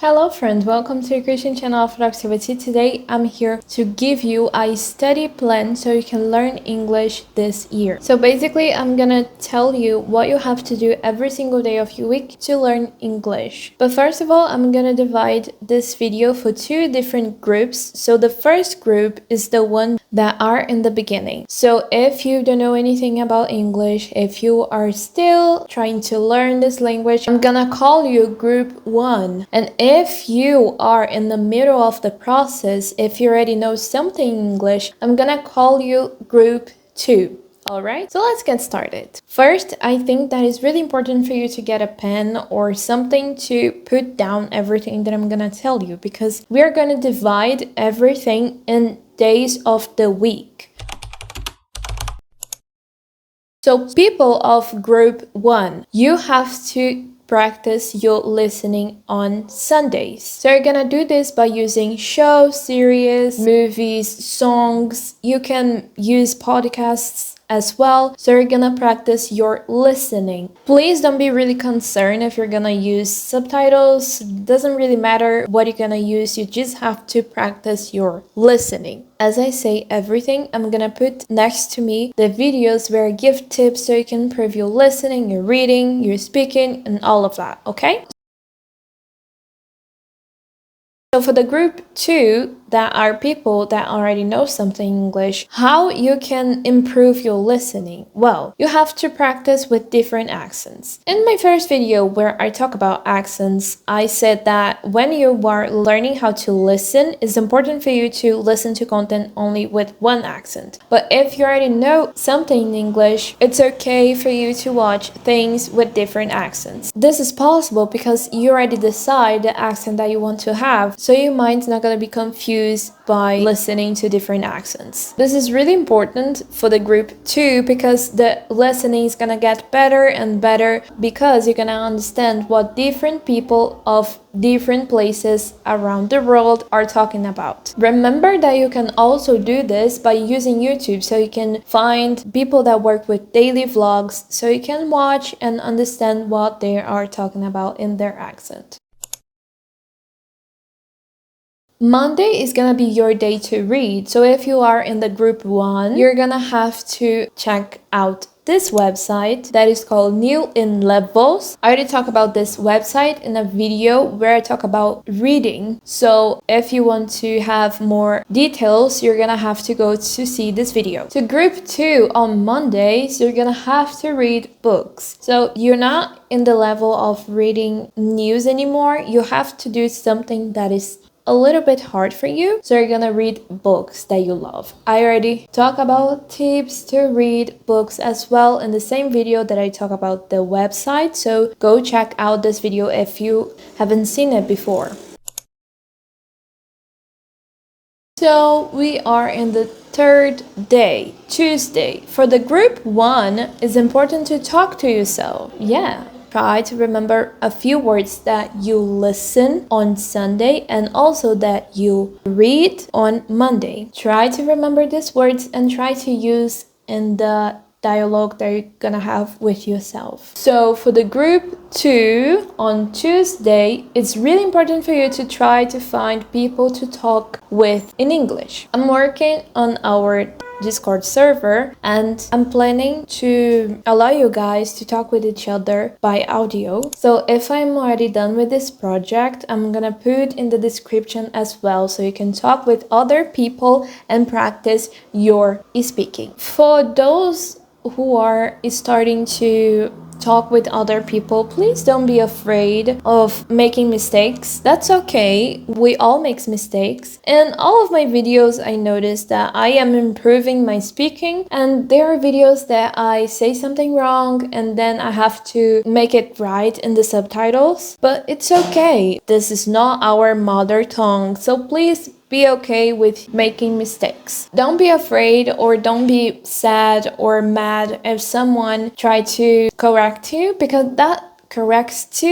Hello friends, welcome to the Christian channel of Productivity. Today I'm here to give you a study plan so you can learn English this year. So basically I'm gonna tell you what you have to do every single day of your week to learn English. But first of all, I'm gonna divide this video for two different groups. So the first group is the one that are in the beginning. So if you don't know anything about English, if you are still trying to learn this language, I'm gonna call you group 1. And if you are in the middle of the process, if you already know something English, I'm gonna call you group 2. Alright, so let's get started. First, I think that it's really important for you to get a pen or something to put down everything that I'm gonna tell you, because we're gonna divide everything in days of the week. So people of group 1, you have to practice your listening on Sundays. So you're gonna do this by using shows, series, movies, songs. You can use podcasts as well. So you're gonna practice your listening. Please don't be really concerned if you're gonna use subtitles. Doesn't really matter what you're gonna use. You just have to practice your listening. As I say everything, I'm gonna put next to me the videos where I give tips so you can improve your listening, your reading, your speaking, and all of that, okay? So for the group 2, that are people that already know something English, how you can improve your listening? Well, you have to practice with different accents. In my first video where I talk about accents, I said that when you are learning how to listen, it's important for you to listen to content only with one accent. But if you already know something in English, it's okay for you to watch things with different accents. This is possible because you already decide the accent that you want to have, so your mind's not going to be confused by listening to different accents. This is really important for the group 2 because the listening is gonna get better and better because you're gonna understand what different people of different places around the world are talking about. Remember that you can also do this by using YouTube, so you can find people that work with daily vlogs so you can watch and understand what they are talking about in their accent. Monday is gonna be your day to read. So if you are in the group 1, you're gonna have to check out this website that is called New in Levels. I already talked about this website in a video where I talk about reading. So if you want to have more details, you're gonna have to go to see this video. To group 2 on Mondays, you're gonna have to read books. So you're not in the level of reading news anymore. You have to do something that is a little bit hard for you, so you're gonna read books that you love. I already talk about tips to read books as well in the same video that I talk about the website, so go check out this video if you haven't seen it before. So we are in the third day, Tuesday. For the group 1, it's important to talk to yourself. Try to remember a few words that you listen on Sunday and also that you read on Monday. Try to remember these words and try to use in the dialogue that you're gonna have with yourself. So for the group 2 on Tuesday, it's really important for you to try to find people to talk with in English. I'm working on our Discord server and I'm planning to allow you guys to talk with each other by audio. So if I'm already done with this project, I'm gonna put in the description as well so you can talk with other people and practice your speaking. For those who are starting to talk with other people, please don't be afraid of making mistakes. That's okay. We all make mistakes. In all of my videos, I noticed that I am improving my speaking, and there are videos that I say something wrong and then I have to make it right in the subtitles. But it's okay. This is not our mother tongue, so please be okay with making mistakes. Don't be afraid or don't be sad or mad if someone tries to correct you, because that corrects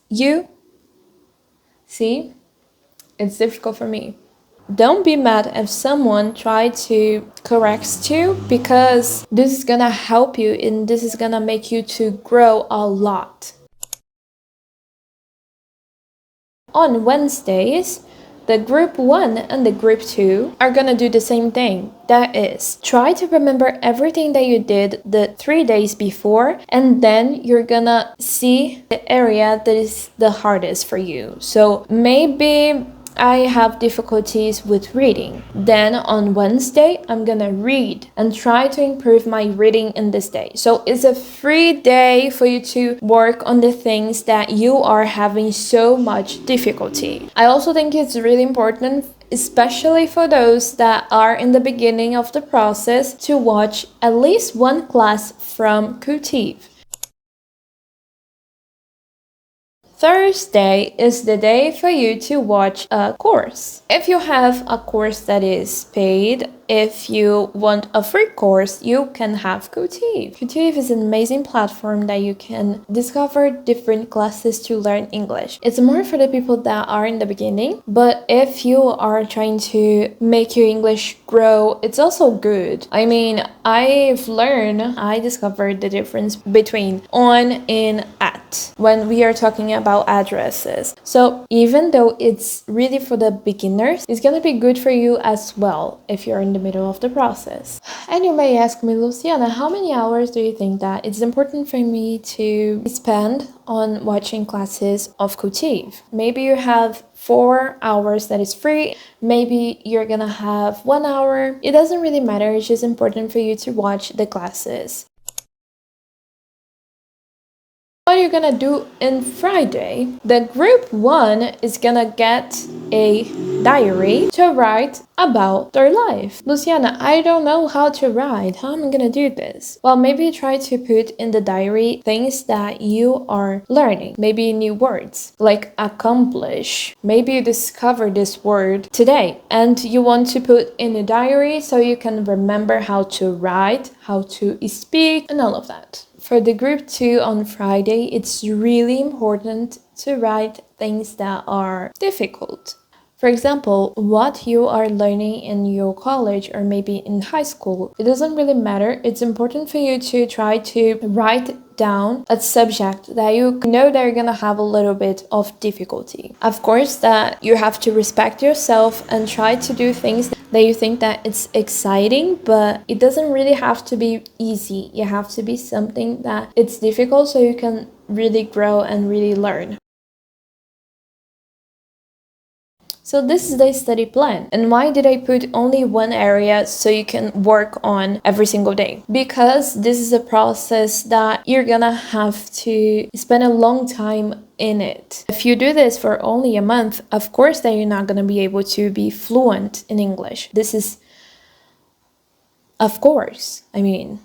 you. See? It's difficult for me. Don't be mad if someone tries to correct you, because this is gonna help you and this is gonna make you to grow a lot. On Wednesdays, the group 1 and the group 2 are gonna do the same thing. That is, try to remember everything that you did the 3 days before, and then you're gonna see the area that is the hardest for you. So maybe I have difficulties with reading. Then on Wednesday, I'm gonna read and try to improve my reading in this day. So it's a free day for you to work on the things that you are having so much difficulty. I also think it's really important, especially for those that are in the beginning of the process, to watch at least one class from Cultive. Thursday is the day for you to watch a course. If you have a course that is paid, if you want a free course, you can have Cultive. Cultive is an amazing platform that you can discover different classes to learn English. It's more for the people that are in the beginning, but if you are trying to make your English grow, it's also good. I mean, I discovered the difference between on and at when we are talking about addresses. So even though it's really for the beginners, it's gonna be good for you as well if you're in the middle of the process. And you may ask me, Luciana, how many hours do you think that it's important for me to spend on watching classes of Cultive? Maybe you have 4 hours that is free, maybe you're gonna have 1 hour. It doesn't really matter, it's just important for you to watch the classes. What are you gonna do on Friday? The group 1 is gonna get a diary to write about their life. Luciana, I don't know how to write. How am I gonna do this? Well, maybe try to put in the diary things that you are learning. Maybe new words, like accomplish. Maybe you discover this word today and you want to put in a diary so you can remember how to write, how to speak, and all of that. For the group 2 on Friday, it's really important to write things that are difficult. For example, what you are learning in your college or maybe in high school, it doesn't really matter. It's important for you to try to write down a subject that you know that you're gonna have a little bit of difficulty. Of course, that you have to respect yourself and try to do things that you think that it's exciting, but it doesn't really have to be easy. You have to be something that it's difficult so you can really grow and really learn. So this is the study plan. And why did I put only one area so you can work on every single day? Because this is a process that you're gonna have to spend a long time in it. If you do this for only a month, of course that you're not gonna be able to be fluent in English. This is, of course, I mean,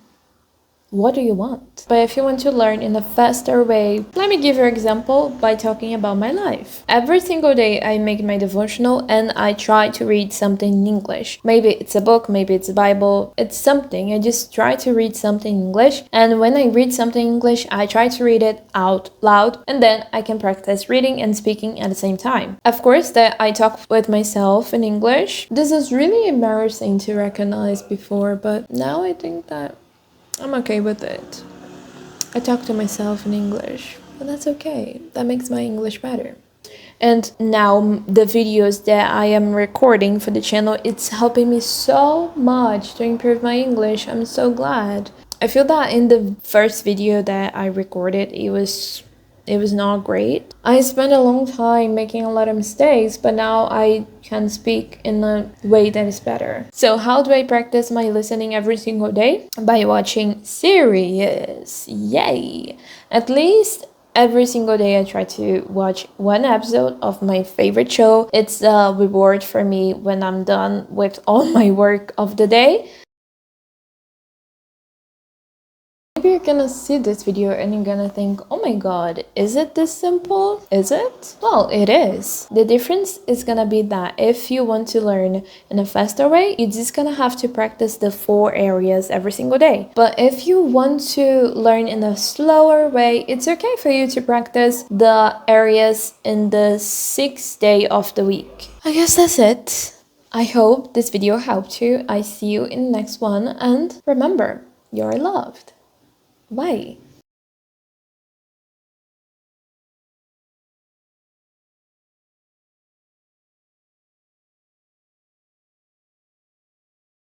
what do you want? But if you want to learn in a faster way, let me give you an example by talking about my life. Every single day I make my devotional and I try to read something in English. Maybe it's a book, maybe it's a Bible, it's something. I just try to read something in English, and when I read something in English, I try to read it out loud, and then I can practice reading and speaking at the same time. Of course that I talk with myself in English. This is really embarrassing to recognize before, but now I think that I'm okay with it. I talk to myself in English, but that's okay. That makes my English better. And now the videos that I am recording for the channel, it's helping me so much to improve my English. I'm so glad. I feel that in the first video that I recorded, it was not great. I spent a long time making a lot of mistakes, but now I can speak in a way that is better. So how do I practice my listening every single day? By watching series. Yay! At least every single day I try to watch one episode of my favorite show. It's a reward for me when I'm done with all my work of the day. Maybe you're gonna see this video and you're gonna think, oh my god, is it this simple? Is it? Well, it is. The difference is gonna be that if you want to learn in a faster way, you're just gonna have to practice the 4 areas every single day. But if you want to learn in a slower way, it's okay for you to practice the areas in the 6th day of the week. I guess that's it. I hope this video helped you. I see you in the next one, and remember, you're loved. Bye.